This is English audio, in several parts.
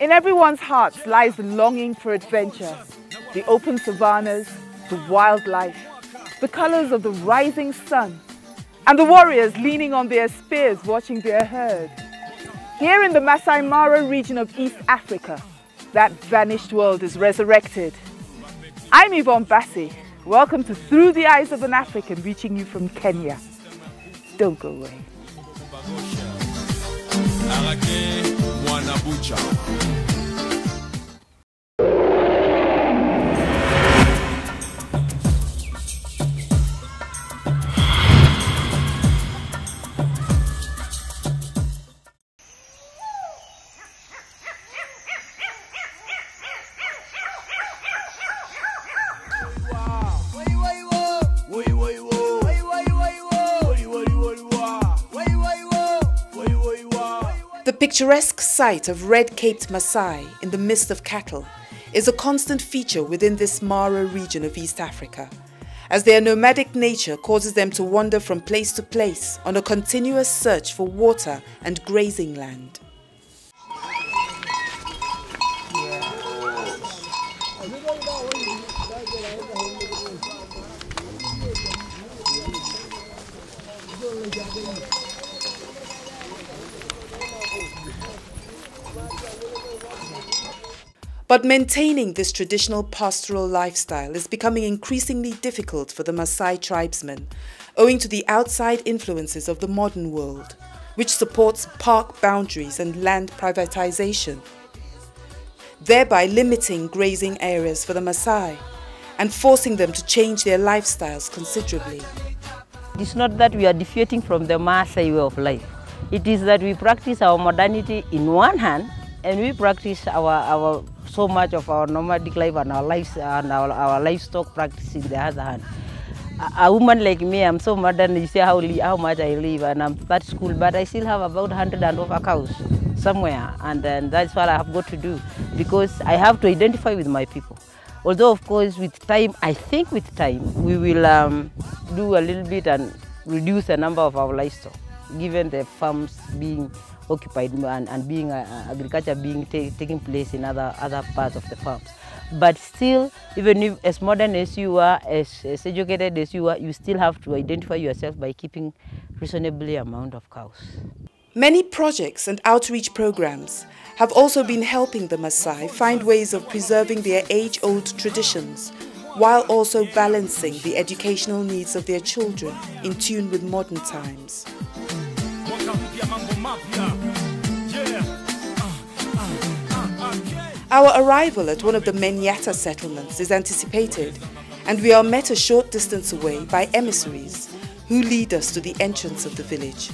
In everyone's hearts lies the longing for adventure, the open savannas, the wildlife, the colors of the rising sun, and the warriors leaning on their spears watching their herd. Here in the Masai Mara region of East Africa, that vanished world is resurrected. I'm Yvonne Bassi. Welcome to Through the Eyes of an African, reaching you from Kenya. Don't go away. The picturesque sight of red-caped Maasai in the midst of cattle is a constant feature within this Mara region of East Africa, as their nomadic nature causes them to wander from place to place on a continuous search for water and grazing land. But maintaining this traditional pastoral lifestyle is becoming increasingly difficult for the Maasai tribesmen, owing to the outside influences of the modern world, which supports park boundaries and land privatization, thereby limiting grazing areas for the Maasai and forcing them to change their lifestyles considerably. It's not that we are defeating from the Maasai way of life. It is that we practice our modernity in one hand, and we practice our so much of our nomadic life and our lives and our livestock practice in the other hand. A woman like me, I'm so modern. You see how much I live, and I'm at school, but I still have about 100 and over cows somewhere, and that's what I have got to do, because I have to identify with my people. Although, of course, with time, I think with time, we will do a little bit and reduce the number of our livestock, given the farms being occupied and being agriculture being taking place in other parts of the farms. But still, even if as modern as you are, as educated as you are, you still have to identify yourself by keeping reasonably amount of cows. Many projects and outreach programs have also been helping the Maasai find ways of preserving their age-old traditions, while also balancing the educational needs of their children in tune with modern times. Our arrival at one of the Menyata settlements is anticipated, and we are met a short distance away by emissaries who lead us to the entrance of the village.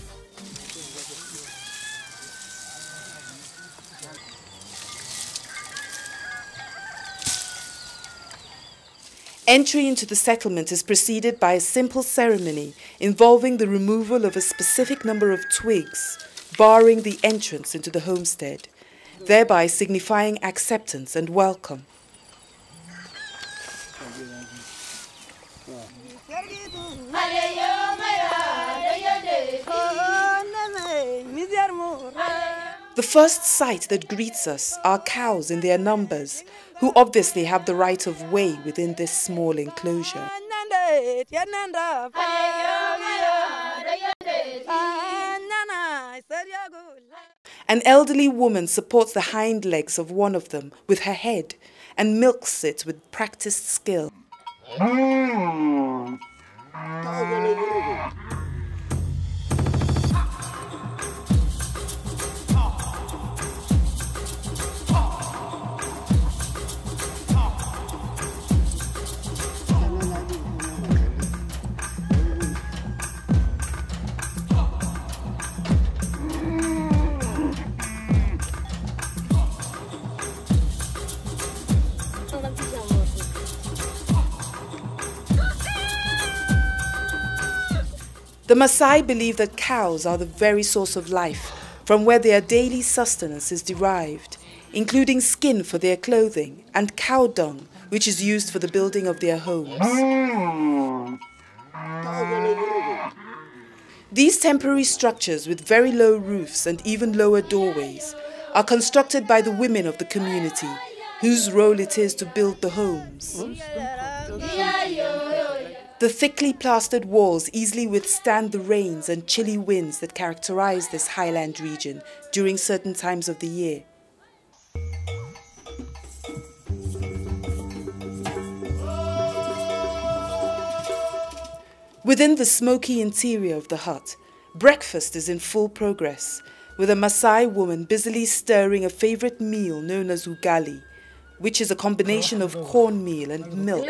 Entry into the settlement is preceded by a simple ceremony involving the removal of a specific number of twigs, barring the entrance into the homestead, thereby signifying acceptance and welcome. The first sight that greets us are cows in their numbers, who obviously have the right of way within this small enclosure. An elderly woman supports the hind legs of one of them with her head and milks it with practiced skill. The Maasai believe that cows are the very source of life, from where their daily sustenance is derived, including skin for their clothing and cow dung, which is used for the building of their homes. These temporary structures with very low roofs and even lower doorways are constructed by the women of the community, whose role it is to build the homes. The thickly plastered walls easily withstand the rains and chilly winds that characterize this highland region during certain times of the year. Within the smoky interior of the hut, breakfast is in full progress, with a Maasai woman busily stirring a favorite meal known as ugali, which is a combination of cornmeal and milk.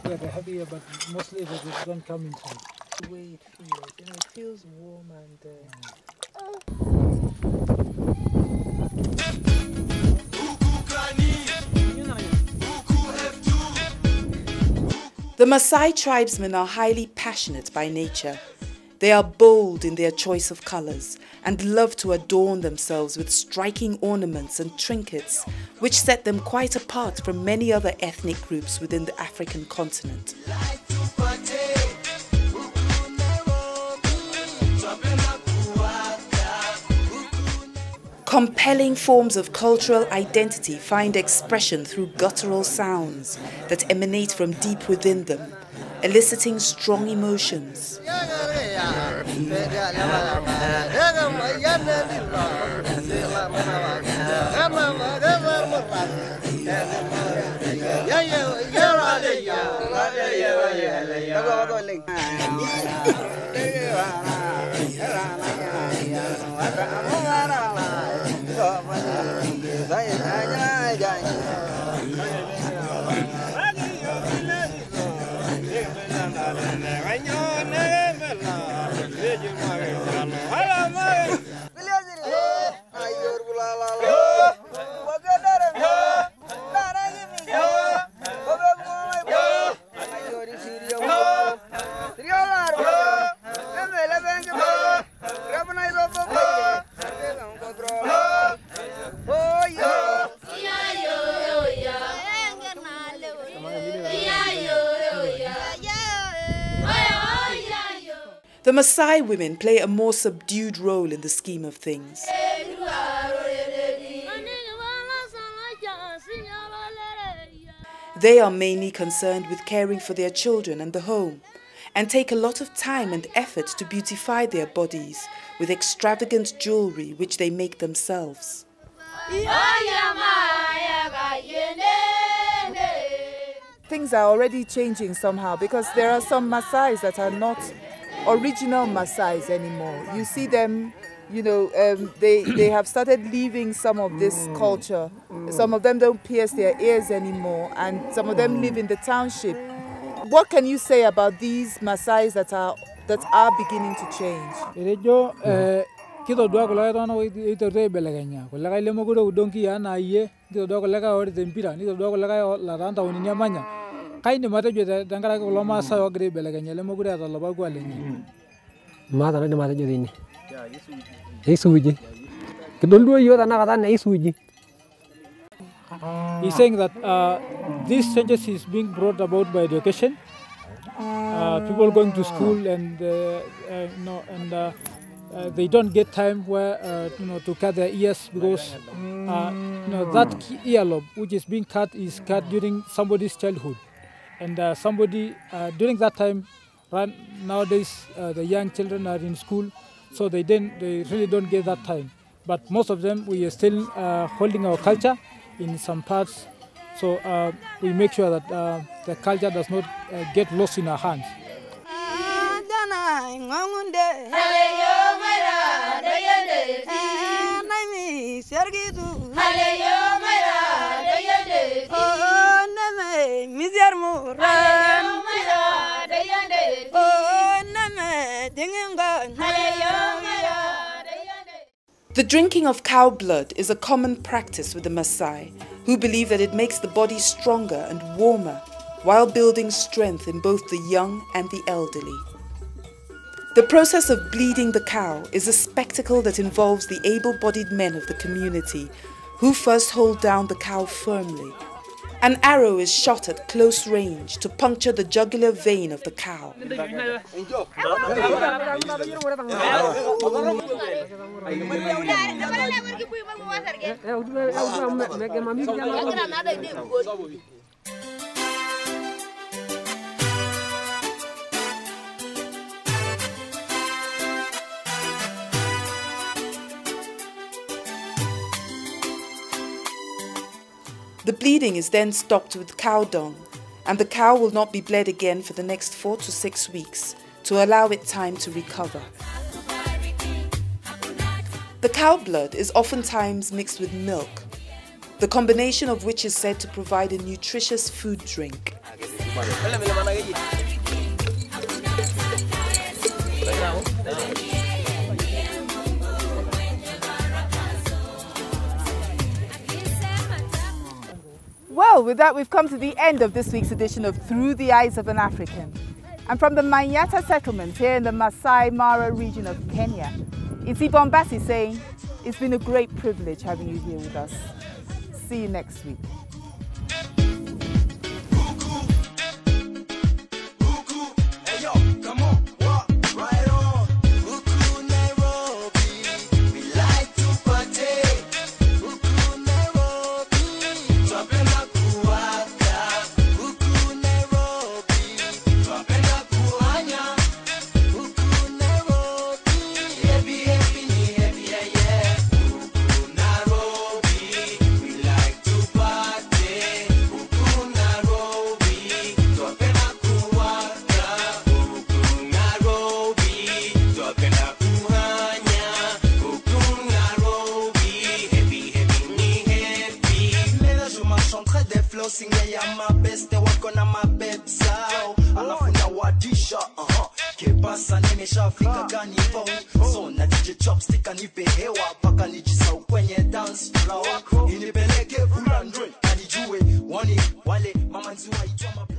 Yeah, they're heavier, but mostly they don't come inside. The way it feels, it feels warm and... The Maasai tribesmen are highly passionate by nature. They are bold in their choice of colors and love to adorn themselves with striking ornaments and trinkets, which set them quite apart from many other ethnic groups within the African continent. Compelling forms of cultural identity find expression through guttural sounds that emanate from deep within them, eliciting strong emotions. The Maasai women play a more subdued role in the scheme of things. They are mainly concerned with caring for their children and the home, and take a lot of time and effort to beautify their bodies with extravagant jewelry which they make themselves. Things are already changing somehow, because there are some Maasais that are not original Maasais anymore. You see them, you know, they have started leaving some of this culture. Some of them don't pierce their ears anymore, and some of them live in the township. What can you say about these Maasais that are beginning to change? He's saying that these changes is being brought about by education. People going to school and they don't get time where to cut their ears, because that earlobe which is being cut is cut during somebody's childhood, and somebody during that time. Nowadays the young children are in school, so they really don't get that time. But most of them, we are still holding our culture in some parts, so we make sure that the culture does not get lost in our hands. The drinking of cow blood is a common practice with the Maasai, who believe that it makes the body stronger and warmer while building strength in both the young and the elderly. The process of bleeding the cow is a spectacle that involves the able-bodied men of the community who first hold down the cow firmly. An arrow is shot at close range to puncture the jugular vein of the cow. The bleeding is then stopped with cow dung, and the cow will not be bled again for the next 4 to 6 weeks to allow it time to recover. The cow blood is oftentimes mixed with milk, the combination of which is said to provide a nutritious food drink. Well, with that, we've come to the end of this week's edition of Through the Eyes of an African. And from the Manyata settlement here in the Masai Mara region of Kenya, it's Yvonne Bassi saying, it's been a great privilege having you here with us. See you next week. So na DJ chopstick anipe hewa paka nijisau kwenye dance floor inipeleke full and anijue wale mama nziwa itwa